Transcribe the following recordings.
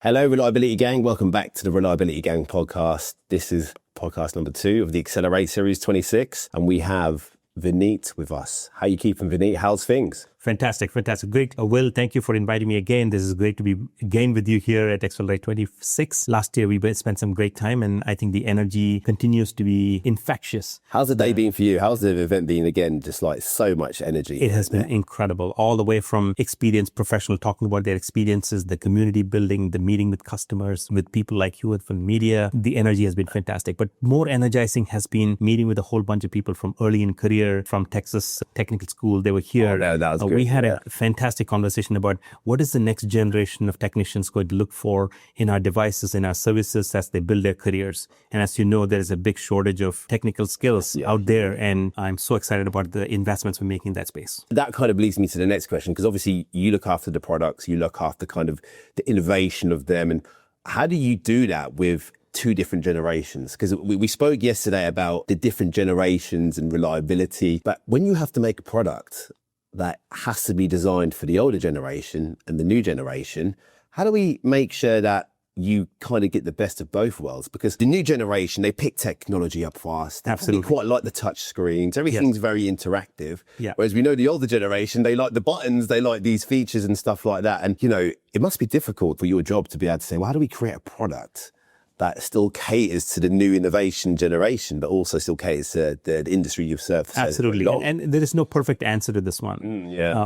Hello, Reliability Gang. Welcome back to the Reliability Gang podcast. This is podcast number 2 of the Accelerate Series 26. And we have Vineet with us. How you keeping, Vinit? How's things? Fantastic. Great. Will, thank you for inviting me again. This is great to be again with you here at Accelerate 26. Last year, we spent some great time, and I think the energy continues to be infectious. How's the day been for you? How's the event been again? Just like so much energy. It has been incredible, all the way from experienced professional talking about their experiences, the community building, the meeting with customers, with people like you from media. The energy has been fantastic. But more energizing has been meeting with a whole bunch of people from early in career, from Texas Technical School. They were here. Oh, no, that was We had a fantastic conversation about what is the next generation of technicians going to look for in our devices, in our services as they build their careers. And as you know, there is a big shortage of technical skills out there. And I'm so excited about the investments we're making in that space. That kind of leads me to the next question, because obviously you look after the products, you look after kind of the innovation of them. And how do you do that with 2 different generations? Because we spoke yesterday about the different generations and reliability. But when you have to make a product that has to be designed for the older generation and the new generation, how do we make sure that you kind of get the best of both worlds? Because the new generation, they pick technology up fast. Absolutely. They quite like the touch screens. Everything's very interactive. Yeah. Whereas we know the older generation, they like the buttons, they like these features and stuff like that. And, you know, it must be difficult for your job to be able to say, well, how do we create a product that still caters to the new innovation generation, but also still caters to the industry you've served? Absolutely. And there is no perfect answer to this one.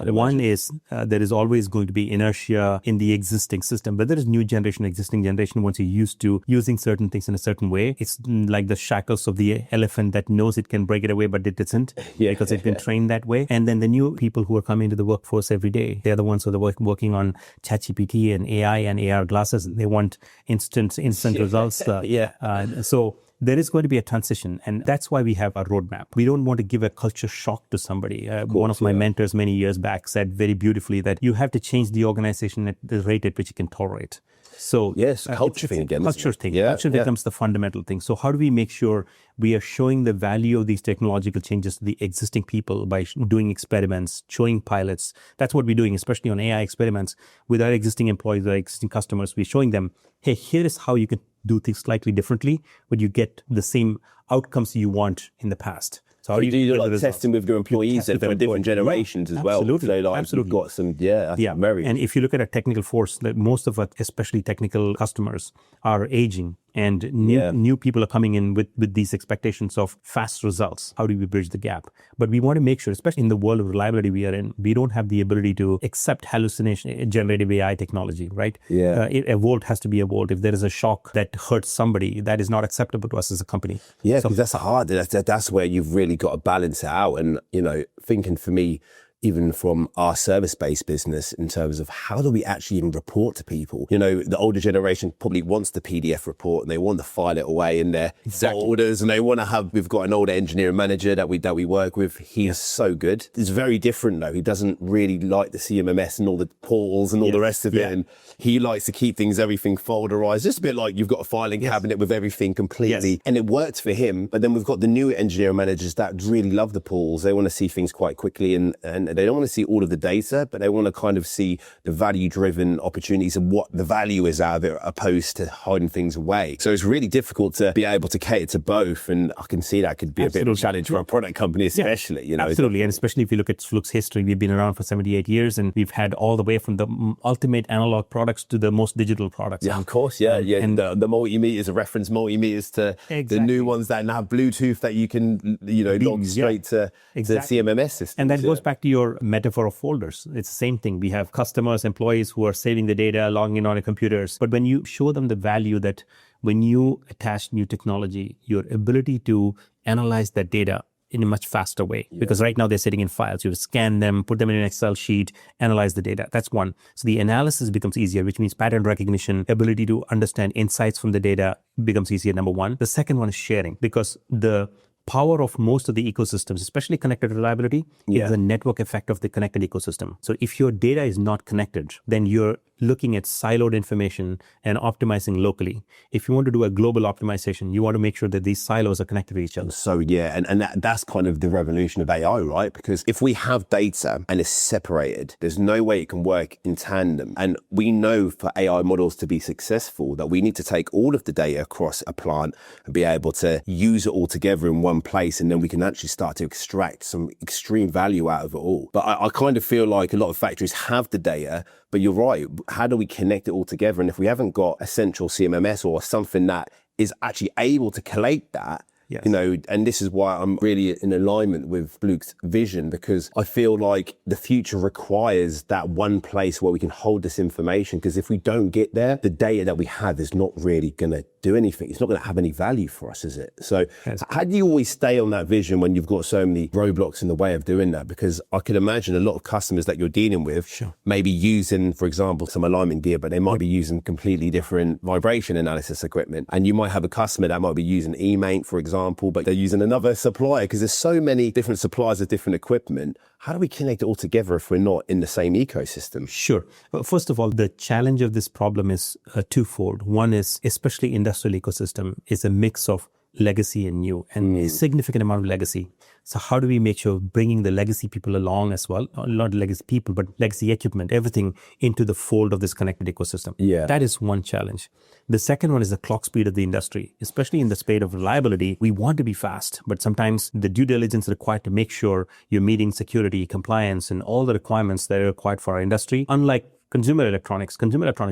One is there is always going to be inertia in the existing system, but there is new generation, existing generation. Once you're used to using certain things in a certain way, it's like the shackles of the elephant that knows it can break it away, but it isn't because it's been trained that way. And then the new people who are coming to the workforce every day, they're the ones who are working on ChatGPT and AI and AR glasses. They want instant results. So there is going to be a transition, and that's why we have a roadmap. We don't want to give a culture shock to somebody. One of my mentors many years back said very beautifully that you have to change the organization at the rate at which you can tolerate. So yes, culture thing again. Culture becomes the fundamental thing. So how do we make sure we are showing the value of these technological changes to the existing people by doing experiments, showing pilots? That's what we're doing, especially on AI experiments with our existing employees, our existing customers. We're showing them, hey, here is how you can do things slightly differently, but you get the same outcomes you want in the past. So how do you do like testing with your employees and for different generations as well? Absolutely. Got some, And if you look at a technical force, most of us, especially technical customers, are aging, and new people are coming in with these expectations of fast results. How do we bridge the gap? But we want to make sure, especially in the world of reliability we are in, we don't have the ability to accept hallucination, generative AI technology, right? A volt has to be a volt. If there is a shock that hurts somebody, that is not acceptable to us as a company. Yeah, because that's hard. That's where you've really got to balance it out. And, you know, thinking for me, even from our service-based business, in terms of how do we actually even report to people? You know, the older generation probably wants the PDF report and they want to file it away in their folders, and they want to have, we've got an older engineering manager that we work with. He is so good. It's very different though. He doesn't really like the CMMS and all the portals and all the rest of it. And he likes to keep everything folderized, just a bit like you've got a filing cabinet with everything completely. And it worked for him. But then we've got the new engineering managers that really love the pools. They want to see things quite quickly, and they don't want to see all of the data, but they want to kind of see the value-driven opportunities and what the value is out of it, opposed to hiding things away. So it's really difficult to be able to cater to both, and I can see that could be a bit of a challenge for a product company, especially. You know, absolutely, and especially if you look at Fluke's history, we've been around for 78 years, and we've had all the way from the ultimate analog products to the most digital products. Yeah, of course, and the multimeters, the reference multimeters to the new ones that now have Bluetooth that you can, log straight to the CMMS system. And that goes back to your metaphor of folders. It's the same thing. We have customers, employees who are saving the data, logging in on their computers. But when you show them the value that when you attach new technology, your ability to analyze that data in a much faster way, because right now they're sitting in files. You scan them, put them in an Excel sheet, analyze the data. That's one. So the analysis becomes easier, which means pattern recognition, ability to understand insights from the data becomes easier, number one. The second one is sharing, because the power of most of the ecosystems, especially connected reliability, is the network effect of the connected ecosystem. So if your data is not connected, then your looking at siloed information and optimizing locally. If you want to do a global optimization, you want to make sure that these silos are connected to each other. So yeah, and that's kind of the revolution of AI, right? Because if we have data and it's separated, there's no way it can work in tandem. And we know for AI models to be successful that we need to take all of the data across a plant and be able to use it all together in one place, and then we can actually start to extract some extreme value out of it all. But I kind of feel like a lot of factories have the data, but you're right. How do we connect it all together? And if we haven't got a central CMMS or something that is actually able to collate that, yes. You know, and this is why I'm really in alignment with Luke's vision, because I feel like the future requires that one place where we can hold this information. Because if we don't get there, the data that we have is not really going to do anything. It's not going to have any value for us, is it? So how do you always stay on that vision when you've got so many roadblocks in the way of doing that? Because I could imagine a lot of customers that you're dealing with maybe using, for example, some alignment gear, but they might be using completely different vibration analysis equipment. And you might have a customer that might be using eMaint, for example, but they're using another supplier, because there's so many different suppliers of different equipment. How do we connect it all together if we're not in the same ecosystem? Sure. Well, first of all, the challenge of this problem is twofold. One is, especially industrial ecosystem, is a mix of legacy and new, and a significant amount of legacy. So how do we make sure bringing the legacy people along as well, not legacy people, but legacy equipment, everything into the fold of this connected ecosystem? Yeah. That is one challenge. The second one is the clock speed of the industry, especially in the space of reliability. We want to be fast, but sometimes the due diligence required to make sure you're meeting security, compliance, and all the requirements that are required for our industry. Unlike consumer electronics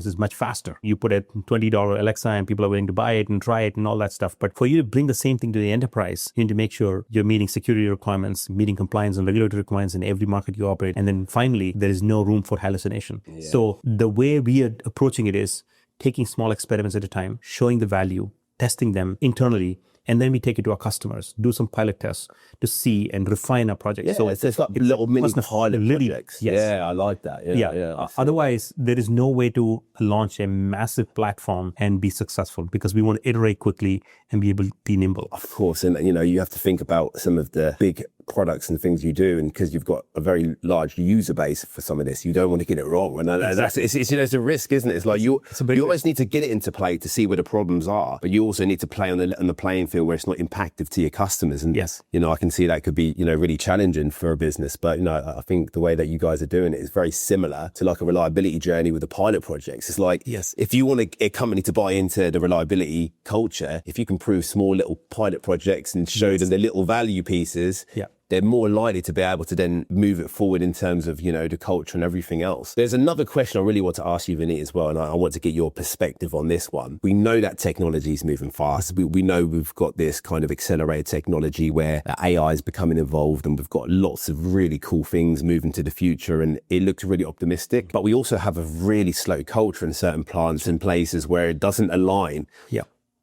is much faster. You put a $20 Alexa and people are willing to buy it and try it and all that stuff. But for you to bring the same thing to the enterprise, you need to make sure you're meeting security requirements, meeting compliance and regulatory requirements in every market you operate. And then finally, there is no room for hallucination. Yeah. So the way we are approaching it is taking small experiments at a time, showing the value, testing them internally, and then we take it to our customers, do some pilot tests to see and refine our project. Yeah, so it's like little mini pilot projects. Yes. Yeah, I like that. Yeah. Otherwise, there is no way to launch a massive platform and be successful, because we want to iterate quickly and be able to be nimble. Of course. And, you know, you have to think about some of the big products and things you do, and because you've got a very large user base for some of this, you don't want to get it wrong. And exactly. it's a risk, isn't it? It's like you always need to get it into play to see where the problems are, but you also need to play on the playing field where it's not impactful to your customers. And you know, I can see that could be, you know, really challenging for a business. But you know, I think the way that you guys are doing it is very similar to like a reliability journey with the pilot projects. It's like, if you want a company to buy into the reliability culture, if you can prove small little pilot projects and show them the little value pieces, they're more likely to be able to then move it forward in terms of, you know, the culture and everything else. There's another question I really want to ask you, Vinit, as well, and I want to get your perspective on this one. We know that technology is moving fast. We know we've got this kind of accelerated technology where AI is becoming involved, and we've got lots of really cool things moving to the future, and it looks really optimistic. But we also have a really slow culture in certain plants and places where it doesn't align.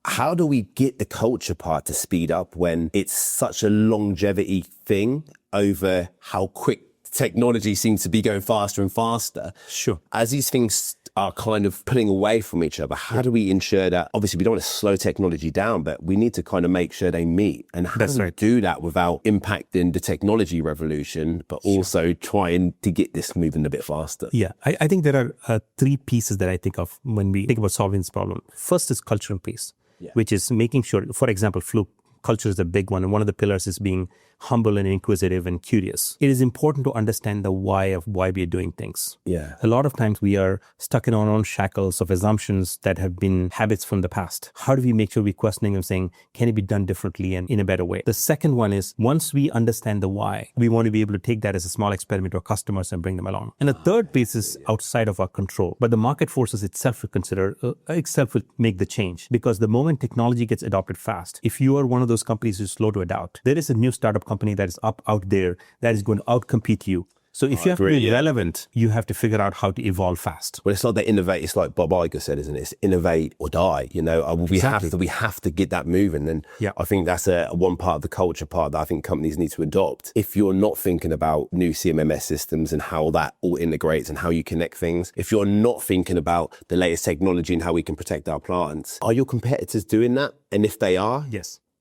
How do we get the culture part to speed up when it's such a longevity thing over how quick technology seems to be going faster and faster? Sure. As these things are kind of pulling away from each other, how do we ensure that, obviously we don't want to slow technology down, but we need to kind of make sure they meet? And how do we do that without impacting the technology revolution, but also trying to get this moving a bit faster? Yeah, I think there are three pieces that I think of when we think about solving this problem. First is cultural piece. Which is making sure, for example, Fluke, culture is a big one. And one of the pillars is being humble and inquisitive and curious. It is important to understand the why of why we are doing things. Yeah. A lot of times we are stuck in our own shackles of assumptions that have been habits from the past. How do we make sure we're questioning and saying, can it be done differently and in a better way? The second one is, once we understand the why, we want to be able to take that as a small experiment to our customers and bring them along. And the third piece is outside of our control. But the market forces itself will consider, itself will make the change. Because the moment technology gets adopted fast, if you are one of those companies who's slow to adopt, there is a new startup company that is out there that is going to outcompete you. So if you have to be relevant, you have to figure out how to evolve fast. Well, it's not that innovate. It's like Bob Iger said, isn't it? It's innovate or die. You know, we have to get that moving. And I think that's one part of the culture part that I think companies need to adopt. If you're not thinking about new CMMS systems and how that all integrates and how you connect things, if you're not thinking about the latest technology and how we can protect our plants, are your competitors doing that? And if they are,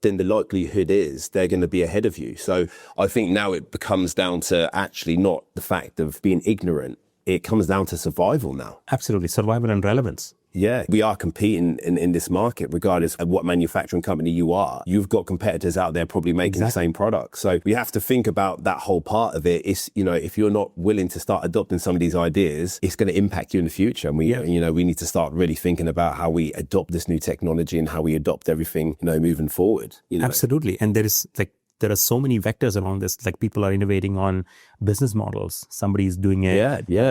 then the likelihood is they're going to be ahead of you. So I think now it becomes down to actually not the fact of being ignorant. it comes down to survival now. Absolutely. Survival and relevance. Yeah, we are competing in this market, regardless of what manufacturing company you are. You've got competitors out there probably making the same product. So we have to think about that whole part of it. It's, if you're not willing to start adopting some of these ideas, it's going to impact you in the future. And we need to start really thinking about how we adopt this new technology and how we adopt everything, moving forward. Absolutely. And there are so many vectors around this. Like people are innovating on business models. Somebody's doing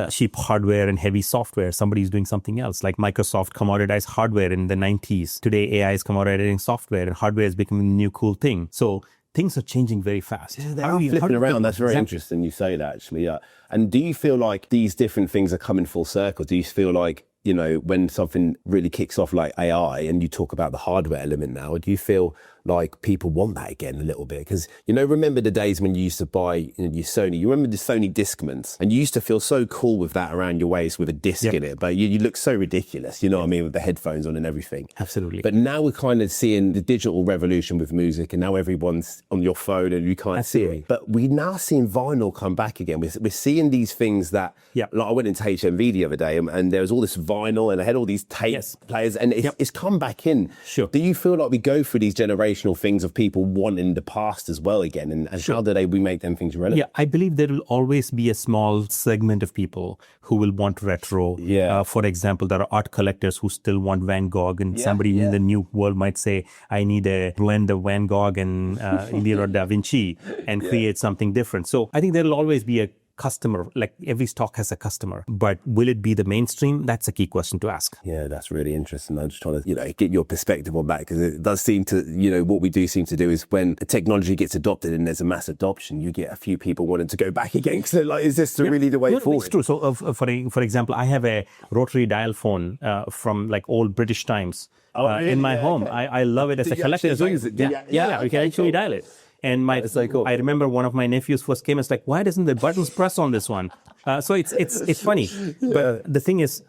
cheap hardware and heavy software. Somebody's doing something else. Like Microsoft commoditized hardware in the 90s. Today, AI is commoditizing software and hardware is becoming the new cool thing. So things are changing very fast. Yeah, they are flipping around. That's very interesting you say that, actually. Yeah. And do you feel like these different things are coming full circle? Do you feel like, when something really kicks off like AI and you talk about the hardware element now, do you feel like people want that again a little bit? Because, remember the days when you used to buy your Sony, you remember the Sony Discmans, and you used to feel so cool with that around your waist with a disc in it, but you look so ridiculous, what I mean, with the headphones on and everything. Absolutely. But now we're kind of seeing the digital revolution with music, and now everyone's on your phone and you can't see it. But we're now seeing vinyl come back again. We're seeing these things that, like I went into HMV the other day and there was all this vinyl and I had all these tape players and it's come back in. Sure. Do you feel like we go through these generational things of people wanting the past as well again? And how do we make them things relevant? Yeah, I believe there will always be a small segment of people who will want retro. For example, there are art collectors who still want Van Gogh, and somebody in the new world might say, I need a blend of Van Gogh and Leonardo da Vinci and create something different. So I think there will always be a customer, like every stock has a customer, but will it be the mainstream? That's a key question to ask. Yeah, that's really interesting. I'm just trying to, get your perspective on that, because it does seem to, what we do seem to do is when the technology gets adopted and there's a mass adoption, you get a few people wanting to go back again. So like, is this really the way forward? It's true. So for example, I have a rotary dial phone from like old British times in my home. Okay. I love it as a collector's item. You can actually dial it. And I remember one of my nephews first came and was like, why doesn't the buttons press on this one? So it's funny. But the thing is,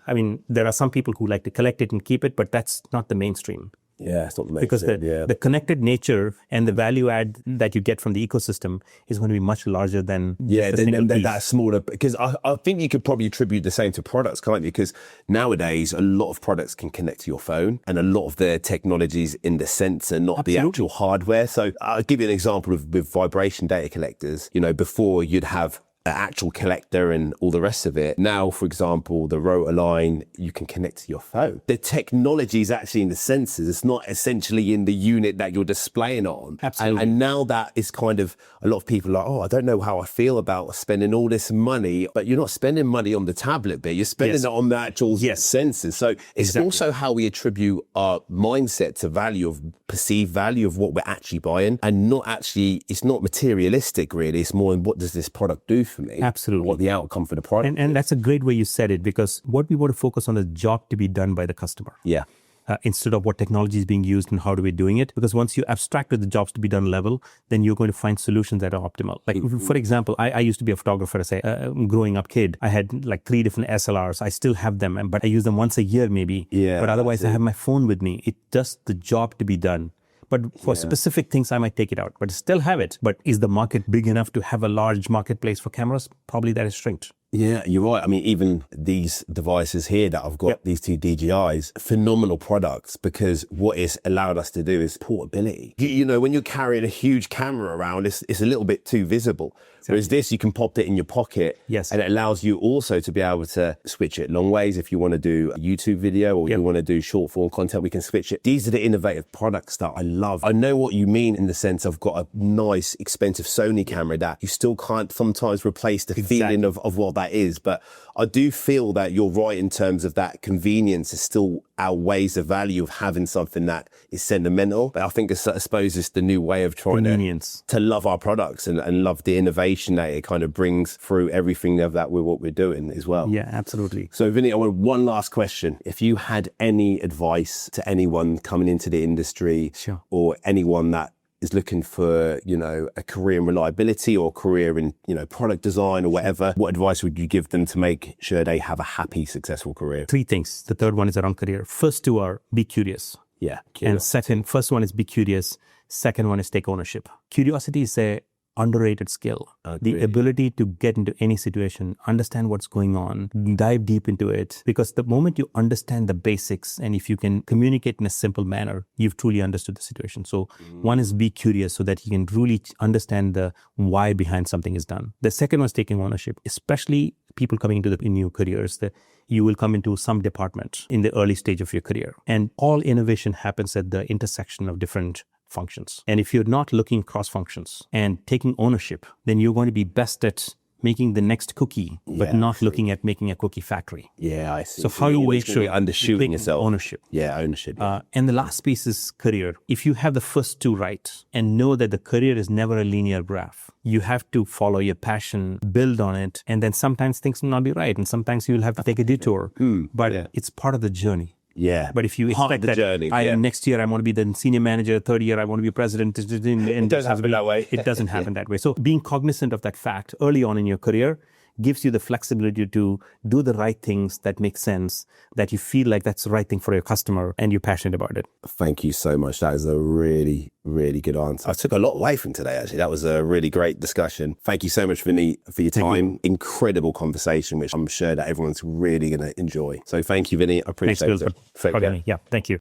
there are some people who like to collect it and keep it, but that's not the mainstream. Yeah, it's not the mainstream. Because the connected nature and the value add that you get from the ecosystem is going to be much larger than that smaller. Because I think you could probably attribute the same to products, can't you? Because nowadays a lot of products can connect to your phone, and a lot of their technologies in the sensor, not the actual hardware. So I'll give you an example with vibration data collectors. Before you'd have an actual collector and all the rest of it. Now, for example, the rotor line, you can connect to your phone. The technology is actually in the sensors. It's not essentially in the unit that you're displaying on. Absolutely. And now that is kind of, a lot of people are like, I don't know how I feel about spending all this money, but you're not spending money on the tablet bit. You're spending it on the actual sensors. So it's also how we attribute our mindset to value, of perceived value of what we're actually buying, and it's not materialistic really. It's more in what does this product do for me? Absolutely. What the outcome for the product and that's a great way you said it, because what we want to focus on is job to be done by the customer. Yeah. Instead of what technology is being used and how are we doing it. Because once you abstract to the jobs to be done level, then you're going to find solutions that are optimal. Like, for example, I used to be a photographer as a growing up kid. I had like 3 different SLRs. I still have them, but I use them once a year maybe. Yeah, but otherwise I have my phone with me. It does the job to be done. But for specific things, I might take it out, but still have it. But is the market big enough to have a large marketplace for cameras? Probably that is shrinked. Yeah, you're right. Even these devices here that I've got, these 2 DJIs, phenomenal products, because what it's allowed us to do is portability. When you're carrying a huge camera around, it's a little bit too visible. Exactly. Whereas this, you can pop it in your pocket. Yes. And it allows you also to be able to switch it long ways. If you want to do a YouTube video or you want to do short form content, we can switch it. These are the innovative products that I love. I know what you mean in the sense I've got a nice, expensive Sony camera that you still can't sometimes replace the feeling of what that is. But I do feel that you're right in terms of that convenience is still outweighs the value of having something that is sentimental. But I think I suppose it's the new way of trying to love our products and love the innovation that it kind of brings through everything of that with what we're doing as well. Yeah, absolutely. So Vinit, I want one last question. If you had any advice to anyone coming into the industry or anyone that is looking for, a career in reliability or a career in, product design or whatever, what advice would you give them to make sure they have a happy, successful career? 3 things. The third one is around career. First 2 are be curious. Yeah. And first one is be curious. Second one is take ownership. Curiosity is a underrated skill. The ability to get into any situation, understand what's going on, dive deep into it. Because the moment you understand the basics and if you can communicate in a simple manner, you've truly understood the situation. So one is be curious so that you can really understand the why behind something is done. The second one is taking ownership, especially people coming into in new careers. You will come into some department in the early stage of your career. And all innovation happens at the intersection of different functions. And if you're not looking cross functions and taking ownership, then you're going to be best at making the next cookie, but not looking at making a cookie factory. Yeah, I see. So how do you make sure you're undershooting yourself? Ownership. Yeah, ownership. And the last piece is career. If you have the first two right and know that the career is never a linear graph, you have to follow your passion, build on it, and then sometimes things will not be right, and sometimes you'll have to take a detour. But it's part of the journey. Yeah. But if you expect that journey, next year I want to be the senior manager, third year I want to be president, it doesn't happen that way. It doesn't happen that way. So being cognizant of that fact early on in your career gives you the flexibility to do the right things that make sense, that you feel like that's the right thing for your customer and you're passionate about it. Thank you so much. That is a really, really good answer. I took a lot away from today, actually. That was a really great discussion. Thank you so much, Vineet, for your time. Incredible conversation, which I'm sure that everyone's really going to enjoy. So thank you, Vineet. I appreciate it. Yeah, thank you.